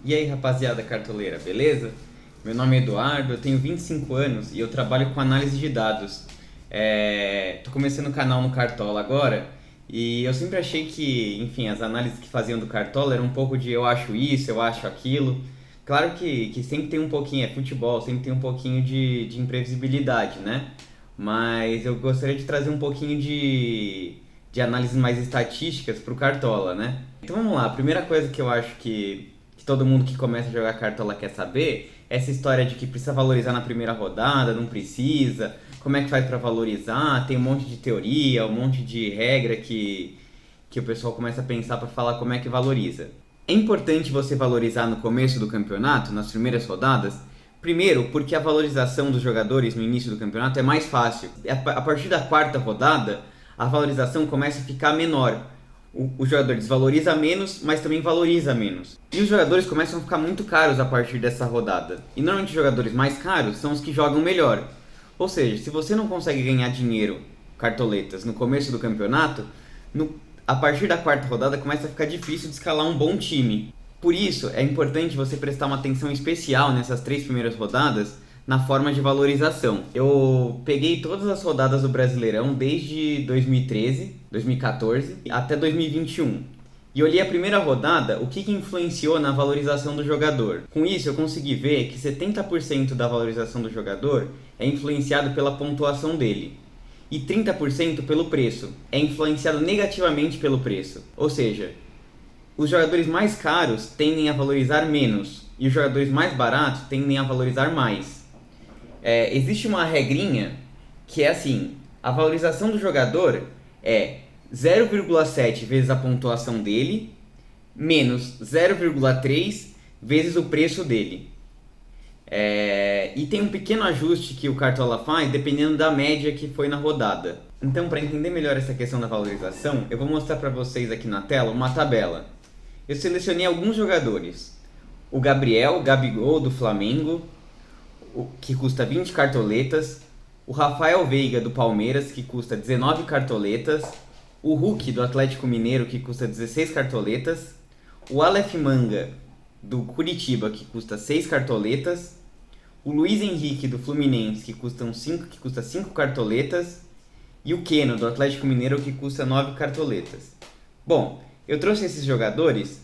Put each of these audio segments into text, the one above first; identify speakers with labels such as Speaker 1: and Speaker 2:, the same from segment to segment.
Speaker 1: E aí, rapaziada cartoleira, beleza? Meu nome é Eduardo, eu tenho 25 anos e eu trabalho com análise de dados. Tô começando o canal no Cartola agora e eu sempre achei que, enfim, as análises que faziam do Cartola eram um pouco de eu acho isso, eu acho aquilo. Claro que sempre tem um pouquinho, é futebol, sempre tem um pouquinho de imprevisibilidade, né? Mas eu gostaria de trazer um pouquinho de análises mais estatísticas para o Cartola, né? Então vamos lá, a primeira coisa que eu acho que todo mundo que começa a jogar Cartola quer saber é essa história de que precisa valorizar na primeira rodada, não precisa, como é que faz para valorizar, tem um monte de teoria, um monte de regra que o pessoal começa a pensar para falar como é que valoriza. É importante você valorizar no começo do campeonato, nas primeiras rodadas, primeiro porque a valorização dos jogadores no início do campeonato é mais fácil. A partir da quarta rodada, a valorização começa a ficar menor. O jogador desvaloriza menos, mas também valoriza menos. E os jogadores começam a ficar muito caros a partir dessa rodada. E normalmente os jogadores mais caros são os que jogam melhor. Ou seja, se você não consegue ganhar dinheiro, cartoletas, no começo do campeonato, a partir da quarta rodada começa a ficar difícil de escalar um bom time. Por isso, é importante você prestar uma atenção especial nessas três primeiras rodadas na forma de valorização. Eu peguei todas as rodadas do Brasileirão desde 2013, 2014 até 2021. E olhei a primeira rodada, o que influenciou na valorização do jogador. Com isso, eu consegui ver que 70% da valorização do jogador é influenciado pela pontuação dele e 30% pelo preço. É influenciado negativamente pelo preço. Ou seja, os jogadores mais caros tendem a valorizar menos e os jogadores mais baratos tendem a valorizar mais. Existe uma regrinha que é assim: a valorização do jogador é 0,7 vezes a pontuação dele menos 0,3 vezes o preço dele. E tem um pequeno ajuste que o Cartola faz dependendo da média que foi na rodada. Então, para entender melhor essa questão da valorização, eu vou mostrar para vocês aqui na tela uma tabela. Eu selecionei alguns jogadores: o Gabigol do Flamengo, que custa 20 cartoletas, o Rafael Veiga do Palmeiras, que custa 19 cartoletas, o Hulk do Atlético Mineiro, que custa 16 cartoletas, o Aleph Manga do Curitiba, que custa 6 cartoletas, o Luiz Henrique do Fluminense, que custa 5 cartoletas, e o Keno do Atlético Mineiro, que custa 9 cartoletas. Bom, eu trouxe esses jogadores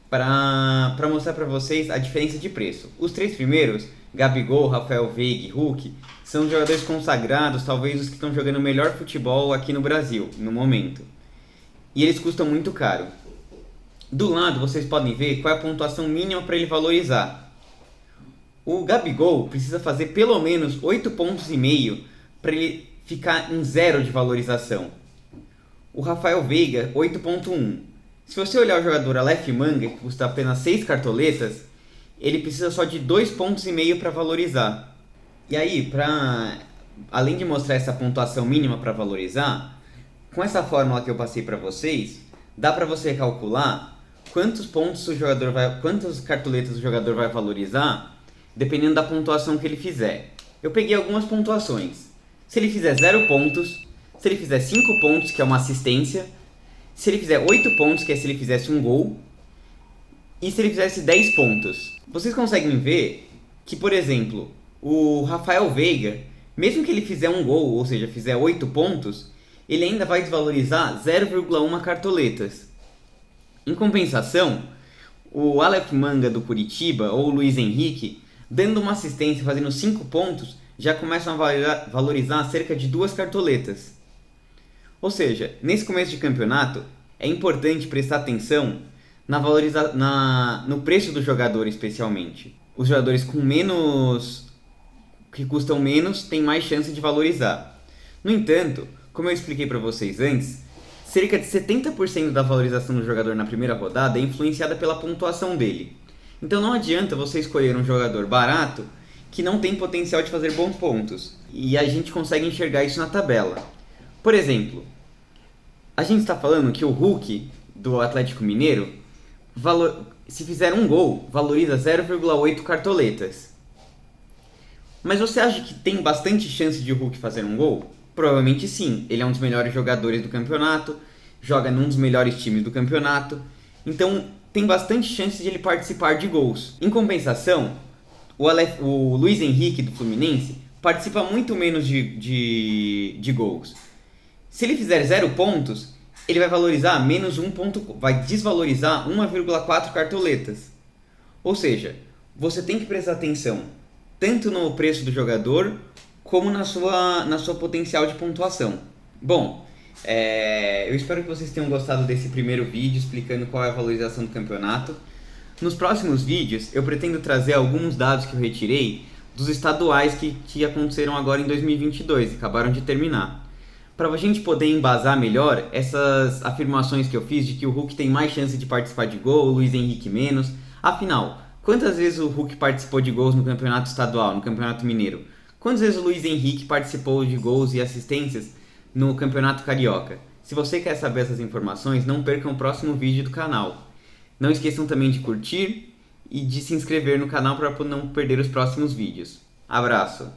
Speaker 1: para mostrar para vocês a diferença de preço. Os três primeiros, Gabigol, Rafael Veiga e Hulk, são jogadores consagrados, talvez os que estão jogando o melhor futebol aqui no Brasil, no momento. E eles custam muito caro. Do lado, vocês podem ver qual é a pontuação mínima para ele valorizar. O Gabigol precisa fazer pelo menos 8,5 pontos para ele ficar em zero de valorização. O Rafael Veiga, 8,1. Se você olhar o jogador Aleph Manga, que custa apenas 6 cartoletas, ele precisa só de 2,5 pontos para valorizar. E aí, além de mostrar essa pontuação mínima para valorizar, com essa fórmula que eu passei para vocês, dá para você calcular quantas cartoletas o jogador vai valorizar, dependendo da pontuação que ele fizer. Eu peguei algumas pontuações. Se ele fizer 0 pontos, se ele fizer 5 pontos, que é uma assistência, se ele fizer 8 pontos, que é se ele fizesse um gol, e se ele fizesse 10 pontos. Vocês conseguem ver que, por exemplo, o Rafael Veiga, mesmo que ele fizer um gol, ou seja, fizer 8 pontos, ele ainda vai desvalorizar 0,1 cartoletas. Em compensação, o Aleph Manga do Curitiba ou o Luiz Henrique, dando uma assistência fazendo 5 pontos, já começam a valorizar cerca de 2 cartoletas. Ou seja, nesse começo de campeonato, é importante prestar atenção no preço do jogador, especialmente. Os jogadores que custam menos têm mais chance de valorizar. No entanto, como eu expliquei para vocês antes, cerca de 70% da valorização do jogador na primeira rodada é influenciada pela pontuação dele. Então não adianta você escolher um jogador barato que não tem potencial de fazer bons pontos. E a gente consegue enxergar isso na tabela. Por exemplo, a gente está falando que o Hulk do Atlético Mineiro, se fizer um gol, valoriza 0,8 cartoletas. Mas você acha que tem bastante chance de o Hulk fazer um gol? Provavelmente sim, ele é um dos melhores jogadores do campeonato, joga num dos melhores times do campeonato. Então tem bastante chance de ele participar de gols. Em compensação, o Luiz Henrique do Fluminense participa muito menos de gols. Se ele fizer 0 pontos, ele vai valorizar menos 1 ponto, vai desvalorizar 1,4 cartoletas. Ou seja, você tem que prestar atenção tanto no preço do jogador como na sua potencial de pontuação. Bom, eu espero que vocês tenham gostado desse primeiro vídeo explicando qual é a valorização do campeonato. Nos próximos vídeos eu pretendo trazer alguns dados que eu retirei dos estaduais que aconteceram agora em 2022 e acabaram de terminar. Para a gente poder embasar melhor essas afirmações que eu fiz de que o Hulk tem mais chance de participar de gol, o Luiz Henrique menos. Afinal, quantas vezes o Hulk participou de gols no campeonato estadual, no campeonato mineiro? Quantas vezes o Luiz Henrique participou de gols e assistências no campeonato carioca? Se você quer saber essas informações, não percam o próximo vídeo do canal. Não esqueçam também de curtir e de se inscrever no canal para não perder os próximos vídeos. Abraço!